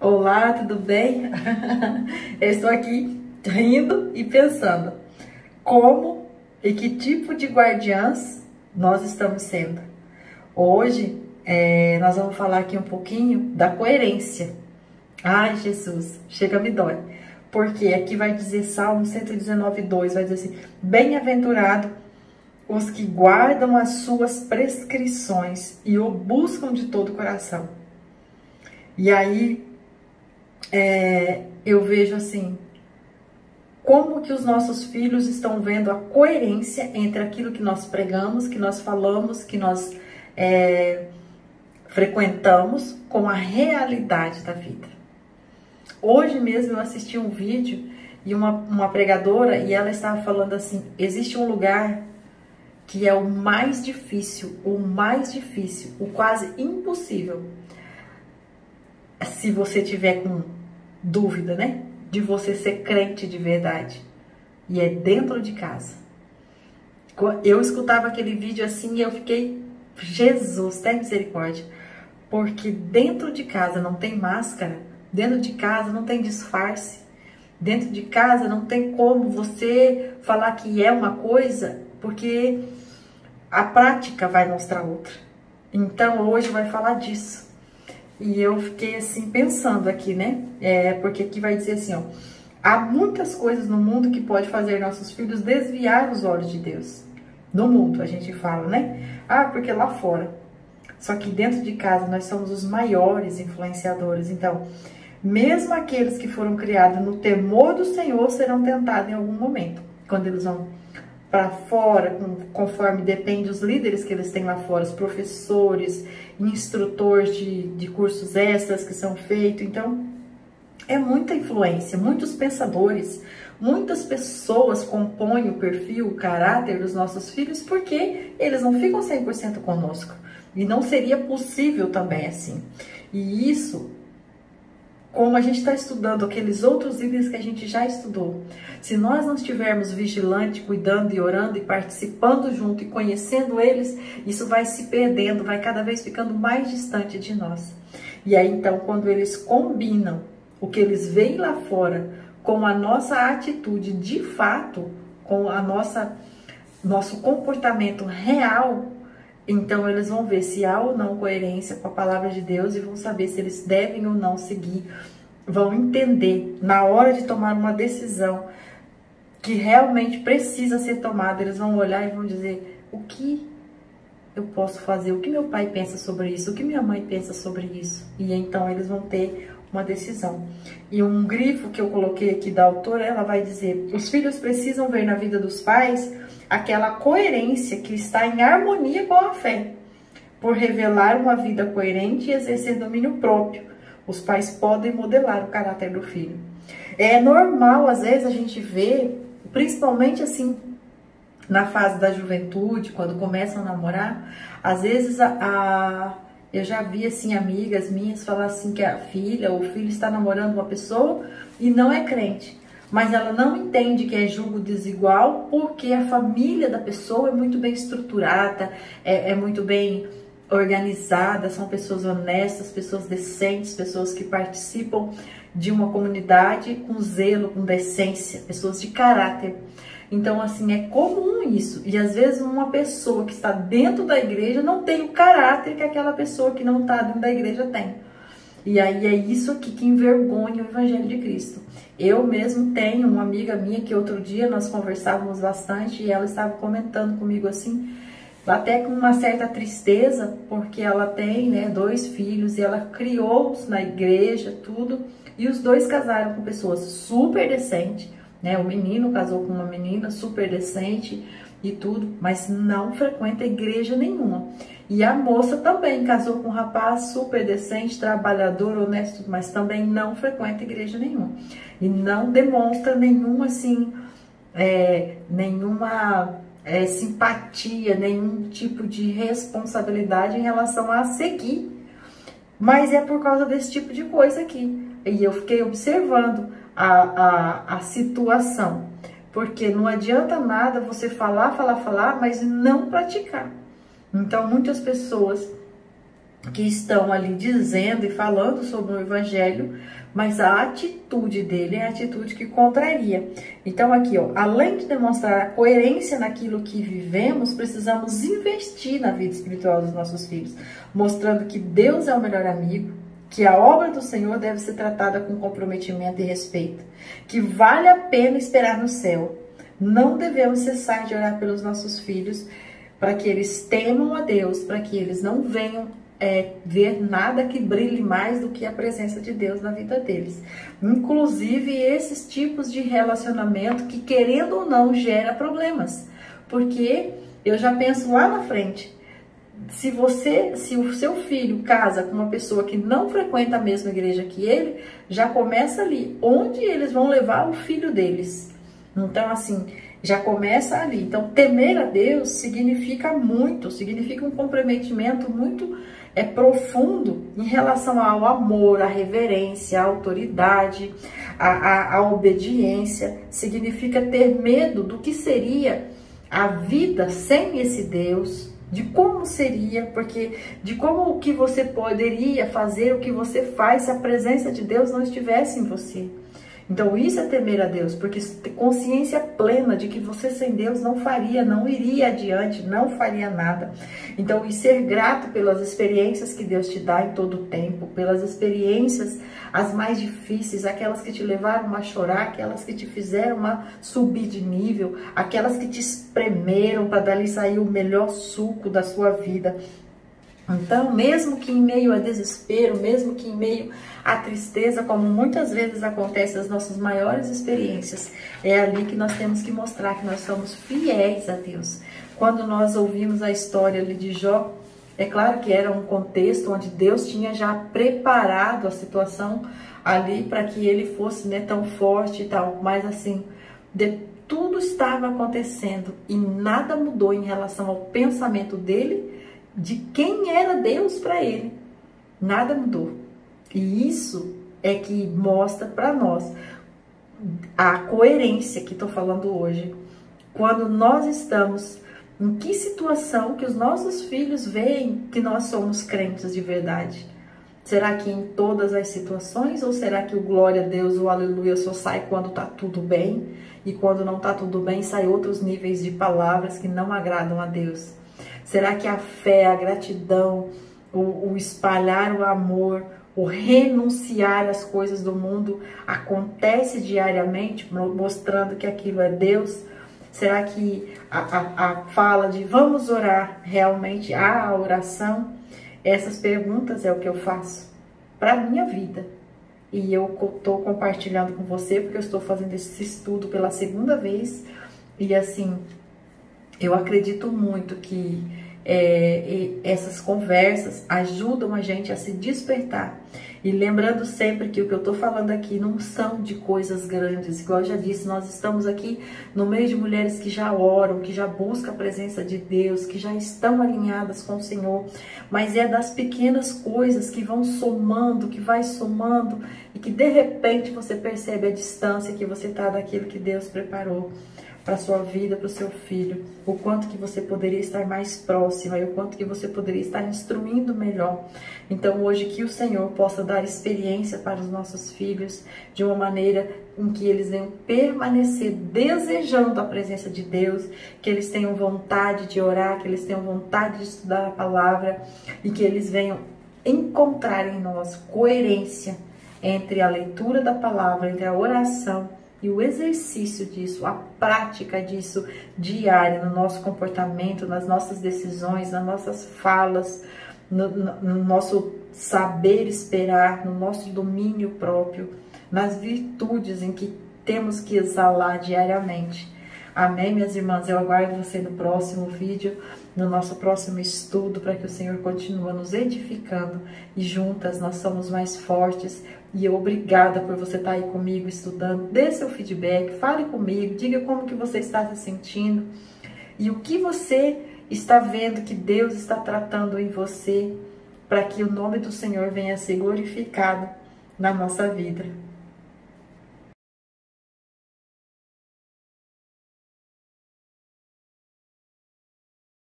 Olá, tudo bem? Eu estou aqui rindo e pensando como e que tipo de guardiãs nós estamos sendo. Hoje, nós vamos falar aqui um pouquinho da coerência. Ai, Jesus, chega me dói. Porque aqui vai dizer Salmo 119:2, vai dizer assim: bem-aventurado os que guardam as suas prescrições e o buscam de todo o coração. E aí, eu vejo assim, como que os nossos filhos estão vendo a coerência entre aquilo que nós pregamos, que nós falamos, que nós frequentamos, com a realidade da vida. Hoje mesmo eu assisti um vídeo e uma pregadora, e ela estava falando assim: existe um lugar que é o mais difícil, o quase impossível, se você tiver com dúvida, né, de você ser crente de verdade, e é dentro de casa. Eu escutava aquele vídeo assim e eu fiquei, Jesus, tem misericórdia, porque dentro de casa não tem máscara, dentro de casa não tem disfarce, dentro de casa não tem como você falar que é uma coisa, porque a prática vai mostrar outra. Então hoje vai falar disso. E eu fiquei assim pensando aqui, né? Porque aqui vai dizer assim, ó: há muitas coisas no mundo que pode fazer nossos filhos desviar os olhos de Deus. No mundo, a gente fala, né? Ah, porque lá fora. Só que dentro de casa nós somos os maiores influenciadores. Então, mesmo aqueles que foram criados no temor do Senhor serão tentados em algum momento. Quando eles vão para fora, conforme depende dos líderes que eles têm lá fora, os professores, instrutores de cursos extras que são feitos. Então, é muita influência, muitos pensadores, muitas pessoas compõem o perfil, o caráter dos nossos filhos, porque eles não ficam 100% conosco. E não seria possível também assim. E isso, como a gente está estudando aqueles outros itens que a gente já estudou, se nós não estivermos vigilantes, cuidando e orando e participando junto e conhecendo eles, isso vai se perdendo, vai cada vez ficando mais distante de nós. E aí então, quando eles combinam o que eles veem lá fora com a nossa atitude de fato, com a nosso comportamento real, então eles vão ver se há ou não coerência com a palavra de Deus e vão saber se eles devem ou não seguir. Vão entender na hora de tomar uma decisão que realmente precisa ser tomada. Eles vão olhar e vão dizer: o que eu posso fazer? O que meu pai pensa sobre isso? O que minha mãe pensa sobre isso? E então eles vão ter uma decisão. E um grifo que eu coloquei aqui da autora, ela vai dizer: os filhos precisam ver na vida dos pais aquela coerência que está em harmonia com a fé. Por revelar uma vida coerente e exercer domínio próprio, os pais podem modelar o caráter do filho. É normal, às vezes, a gente vê, principalmente assim, na fase da juventude, quando começam a namorar, às vezes eu já vi assim, amigas minhas falar assim que a filha ou o filho está namorando uma pessoa e não é crente. Mas ela não entende que é julgo desigual, porque a família da pessoa é muito bem estruturada, é muito bem organizada, são pessoas honestas, pessoas decentes, pessoas que participam de uma comunidade com zelo, com decência, pessoas de caráter. Então, assim, é comum isso. E às vezes uma pessoa que está dentro da igreja não tem o caráter que aquela pessoa que não está dentro da igreja tem. E aí é isso aqui que envergonha o Evangelho de Cristo. Eu mesmo tenho uma amiga minha que outro dia nós conversávamos bastante e ela estava comentando comigo assim, até com uma certa tristeza, porque ela tem, né, 2 filhos e ela criou-os na igreja, tudo, e os 2 casaram com pessoas super decentes, né? O menino casou com uma menina super decente e tudo, mas não frequenta igreja nenhuma. E a moça também casou com um rapaz super decente, trabalhador, honesto, mas também não frequenta igreja nenhuma. E não demonstra nenhuma, assim, nenhuma simpatia, nenhum tipo de responsabilidade em relação a seguir. Mas é por causa desse tipo de coisa aqui. E eu fiquei observando a situação. Porque não adianta nada você falar, mas não praticar. Então, muitas pessoas que estão ali dizendo e falando sobre o evangelho, mas a atitude dele é a atitude que contraria. Então aqui, ó, além de demonstrar a coerência naquilo que vivemos, precisamos investir na vida espiritual dos nossos filhos, mostrando que Deus é o melhor amigo, que a obra do Senhor deve ser tratada com comprometimento e respeito, que vale a pena esperar no céu. Não devemos cessar de orar pelos nossos filhos, para que eles temam a Deus, para que eles não venham ver nada que brilhe mais do que a presença de Deus na vida deles. Inclusive esses tipos de relacionamento que, querendo ou não, gera problemas. Porque eu já penso lá na frente, se o seu filho casa com uma pessoa que não frequenta a mesma igreja que ele, já começa ali, onde eles vão levar o filho deles. Então, assim, já começa ali. Então, temer a Deus significa muito, significa um comprometimento muito profundo em relação ao amor, à reverência, à autoridade, à obediência. Significa ter medo do que seria a vida sem esse Deus, de como seria, porque de como o que você poderia fazer, o que você faz se a presença de Deus não estivesse em você. Então isso é temer a Deus, porque ter consciência plena de que você sem Deus não faria, não iria adiante, não faria nada. Então, e ser grato pelas experiências que Deus te dá em todo o tempo, pelas experiências as mais difíceis, aquelas que te levaram a chorar, aquelas que te fizeram a subir de nível, aquelas que te espremeram para dali sair o melhor suco da sua vida. Então, mesmo que em meio a desespero, mesmo que em meio à tristeza, como muitas vezes acontece nas nossas maiores experiências, é ali que nós temos que mostrar que nós somos fiéis a Deus. Quando nós ouvimos a história ali de Jó, é claro que era um contexto onde Deus tinha já preparado a situação ali para que ele fosse, né, tão forte e tal, mas assim, tudo estava acontecendo e nada mudou em relação ao pensamento dele, de quem era Deus para ele. Nada mudou. E isso é que mostra para nós a coerência que estou falando hoje. Quando nós estamos em que situação que os nossos filhos veem que nós somos crentes de verdade? Será que em todas as situações? Ou será que o glória a Deus, o aleluia só sai quando está tudo bem? E quando não está tudo bem, sai outros níveis de palavras que não agradam a Deus? Será que a fé, a gratidão, o espalhar o amor, o renunciar às coisas do mundo acontece diariamente, mostrando que aquilo é Deus? Será que a fala de vamos orar realmente há a oração? Essas perguntas é o que eu faço para a minha vida. E eu estou compartilhando com você porque eu estou fazendo esse estudo pela segunda vez. E assim, eu acredito muito que essas conversas ajudam a gente a se despertar. E lembrando sempre que o que eu estou falando aqui não são de coisas grandes. Igual eu já disse, nós estamos aqui no meio de mulheres que já oram, que já buscam a presença de Deus, que já estão alinhadas com o Senhor. Mas é das pequenas coisas que vão somando, que vai somando, e que de repente você percebe a distância que você está daquilo que Deus preparou para a sua vida, para o seu filho, o quanto que você poderia estar mais próxima e o quanto que você poderia estar instruindo melhor. Então hoje que o Senhor possa dar experiência para os nossos filhos de uma maneira em que eles venham permanecer desejando a presença de Deus, que eles tenham vontade de orar, que eles tenham vontade de estudar a palavra e que eles venham encontrar em nós coerência entre a leitura da palavra, entre a oração e o exercício disso, a prática disso diária no nosso comportamento, nas nossas decisões, nas nossas falas, no nosso saber esperar, no nosso domínio próprio, nas virtudes em que temos que exalar diariamente. Amém, minhas irmãs? Eu aguardo você no próximo vídeo, no nosso próximo estudo, para que o Senhor continue nos edificando e juntas nós somos mais fortes. E eu obrigada por você estar aí comigo estudando. Dê seu feedback, fale comigo, diga como que você está se sentindo e o que você está vendo que Deus está tratando em você, para que o nome do Senhor venha a ser glorificado na nossa vida.